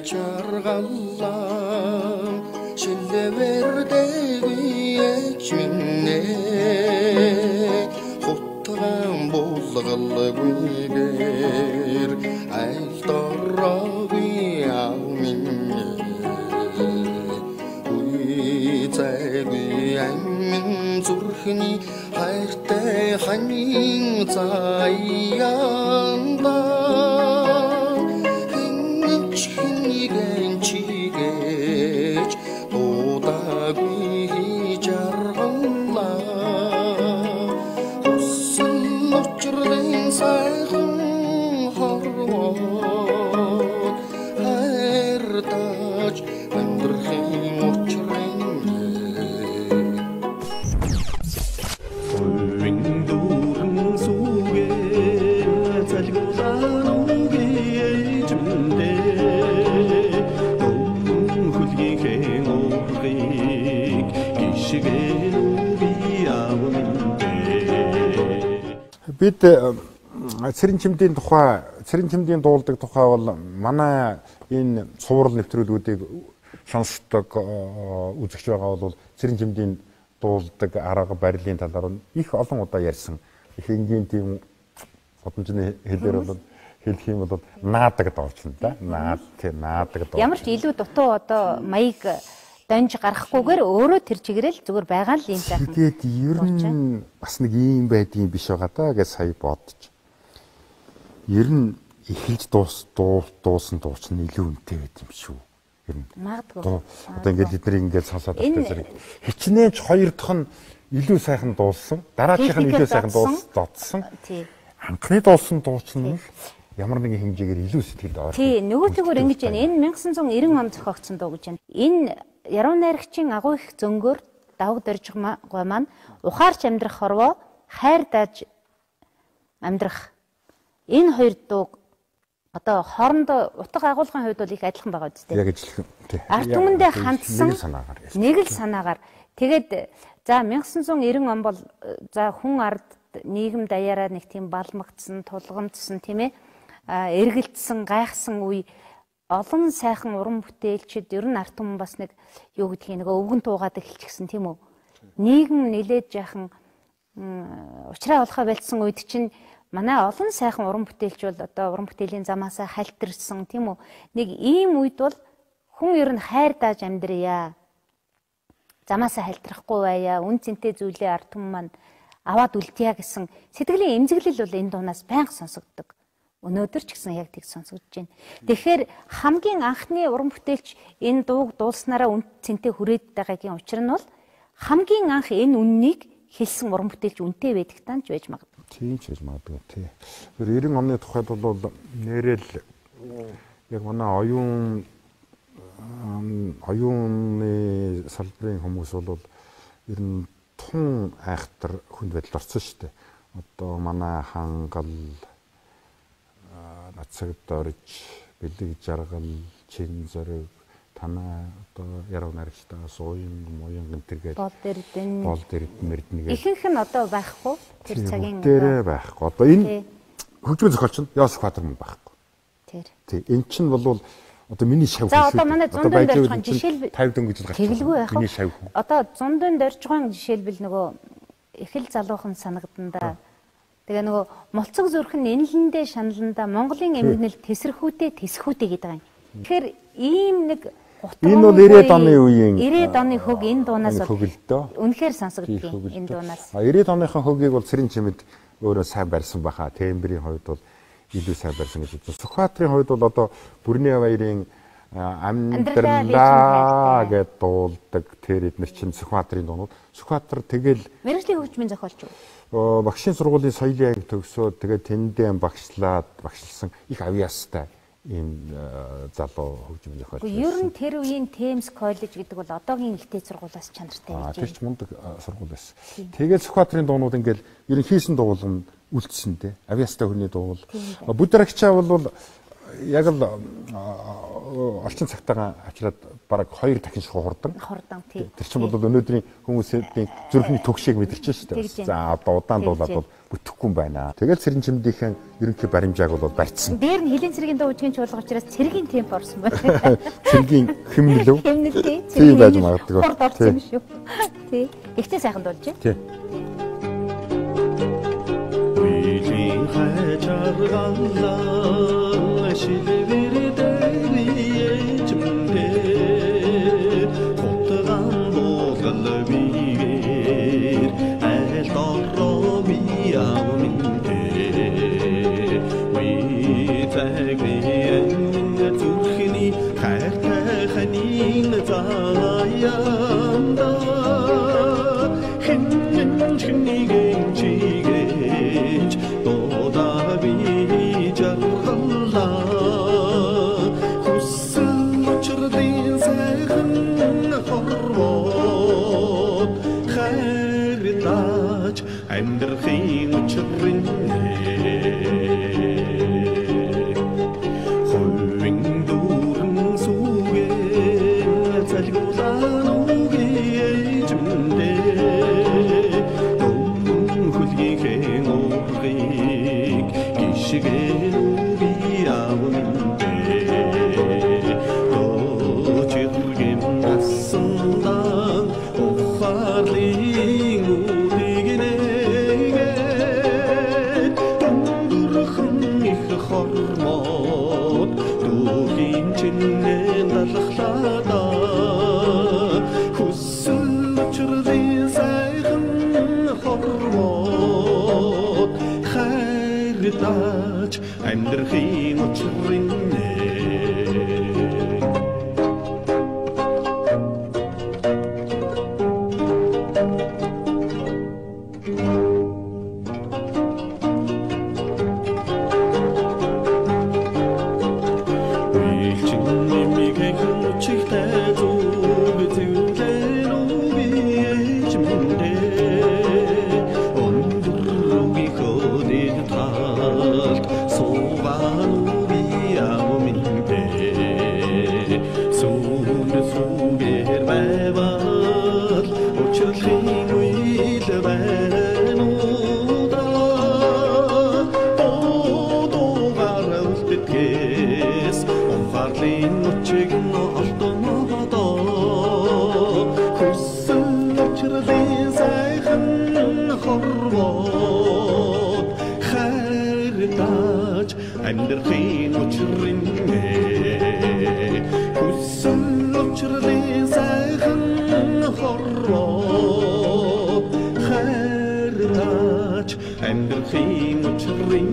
жаргаллам шилвердеги ячминне хуттаган булгалгүйгер айлтораги аминне уйцайги амин зүрхний хайртай ханин заяанда чигэж дуудагүй жаргаллаа хүсэл учрын сайхан хорвоо хайртаж амьдрахын учрын дүүрэн сүгээ залгуулан үгээ жимдээ бид цэрэн чимдийн тухай цэрэн чимдийн дуулдаг тухай бол манай энэ цуврал нэвтрүүлгүүдийг сонсдог үзэгч байгаа бол цэрэн чимдийн дуулдаг арга барилын талаар их олон удаа ярьсан. Их энгийн тийм годомжны хэлээр бол хэлэх юм бол наадаг доорчно да. Наадаг доо. Ямар ч илүү дутуу одоо маяг донж гарахгүйгээр өөрөө тэр чигээрэл зүгээр байгаа л юм сайхан. Тэгээд ер нь бас нэг юм байдгийн биш байгаа да гэж сая бодож. Ер нь эхэлж дуусан дууч нь илүү үнэтэй байт юм шүү. Ер нь. Магадгүй. Одоо ингээд эднийг ингээд сонсоод байгаа зэрэг хичнээн ч хоёр дахь нь илүү сайхан дуулсан. Дараачих нь илүү сайхан дуудсан. Тий. Анхны дуулсан дууч нь ямар нэгэн хэмжээгээр илүү сэтгэлд орсон. Тий, нөгөө тэгвэр ингэж байна. Энэ 1990 он зохиогдсон дуу гэж байна. Энэ яруу найрагчийн агуу их зөнгөөр давг дөрж гой маань ухаарч амьдрах хорвоо хайр дааж амьдрах энэ хоёр дуу одоо хоорондоо утга агуулгын хувьд бол их адилхан байгаа үстэй. Яг ижилхэн. Тий. Ард түмэндээ хандсан нэг л санаагаар. Тэгээд за 1990 он бол за хүн ард нийгэм даяараа нэг тийм балмагдсан, тулгамдсан тийм ээ эргэлдсэн, гайхсан үе олон сайхан уран бүтээлчид ер нь арт түмэн бас нэг юу гэдгийг нэг өвгөн туугаад эхэлчихсэн тийм үү. Нийгэм нилээд жаахан уучраа болохоо байлцсан үед чинь манай олон сайхан уран бүтээлч бол одоо уран бүтээлийн замаасаа хальтэрсэн тийм үү. Нэг ийм үед бол хүн ер нь хайр дааж амьдрья. Замаасаа хальтрахгүй байя. Үн цэнтэй зүйлээ арт түмэн маань аваад үлдъя гэсэн сэтгэлийн эмзэглэл бол энэ дуунаас байнга сонсогддог. Өнөөдөр ч гэсэн яг тийг сонсогдож байна. Тэгэхээр хамгийн анхны уран бүтээлч энэ дууг дуулснараа үн цэнтэй хүрээд байгаагийн учир нь бол хамгийн анх энэ үннийг хэлсэн уран бүтээлч үнтэй байдаг таанч байж магадгүй. Тийм ч байж магадгүй тий. 90 оны тухайд бол нэрэл яг манай оюуны салбарын хүмүүс бол ер нь тун айхтар хүнд байдал орсон шүү дээ. Одоо манай хангал нацагд орж бэлэг жаргал чин зориг танаа одоо яруу найрагчтаас уян гэнтэргээд бол дэрдэн ихэнх нь одоо байхгүй тэр цагийн дээр байхгүй одоо энэ хөгжмийн зохиолч нь Йосеф Хатер мөн байхгүй тий эн чинь бол одоо миний шав за одоо манай зундын дөржгөн жишээлбэл 50 дөнгөж л гарч миний шав одоо зундын дөржгөн жишээлбэл нөгөө эхэл залуухан санагданда тэгээ нөгөө молцог зүрхэн энэлэндээ шаналнда Монголын эмгэнэл тесрэхүүтэй гэдэг юм. Тэгэхээр ийм нэг энэ бол 90-ад оны үеийн 90-ад оны хөг энэ дуунаас үнэхээр сонсогддог энэ дуунаас. 90-ад оныхон хөгийг бол цэрэн чимэд өөрөө сайн барьсан баха. Тембрийн хувьд бол илүү сайн барьсан гэж үзсэн. Сүхбаатарын хувьд бол одоо Бүрний баярын амьдралаа гэдэг дуулдаг тэр эднэр чинь Сүхбаатарын дуунууд. Сүхбаатар тэгэл мэргэжлийн хөгжмийн зохиолч юу? Багшийн сургуулийн соёлын анги төгсөөд тэгээд тэндээ багшлсан их авьяастай ийм залуу хөгжмийн зохиолч. Ер нь тэр үеийн Тэмс коллеж гэдэг бол одоогийн ихтэй сургуулиас чанартай байж байна. Тэр ч мундаг сургууль байсан. Тэгээд Сүхбаатарын дуунууд ингээл ер нь хийсэн дуулам үлдсэн дээ. Авьяастай хүний дуул. Бүдэрагчаа бол яг л орчин цагтаа авчираад бараг 2 дахин шиг хурдан. тий. Тэр чинь бол өнөөдрийн хүмүүсийн зүрхний төгшийг мэдэрч шүү дээ. За одоо удаан дуулаад бол бүтэхгүй юм байна. Тэгэл цэрэн чимдийнхэн ерөнхий баримжааг бол барьцсан. Дээр нь хилийн цэргийн дуу үжгийн чуулга учраас цэргийн темп орсон байна. Цэргийн хэмнэлв. Хэмнэл тий. Тийм байж магадгүй. Хурд орсон юм шүү. Тий. Гэхдээ сайхан дуулж байна. Тий. Үйлийн хачааргалаа шилбэрдээ чимдээ хотган болгол бигээр айл дороо би аминтээ витэгрийн зүрхний хайртай ханин заяанда хинэн чинигийн чигэж додаа би жаргалаа хүсэл учрын сайхан хорвоод хайртаач амьдрахын учрын хойвин дүүрэн сүгэн залгуулан үгэй жимдээ хөлгийхэн уургийг гიშгэн үби авминдээ дочиргэн ассандан ухаарлын үдигнэгээд дундурхан их хормоод дүүхийн чиннэн далахлаада хүсэл учрын сайхан хормоод хайртаач амьдрахын учрын амьдрахын учрын хүсэл учрын сайхан хорвоод хайртаач амьдрахын учрын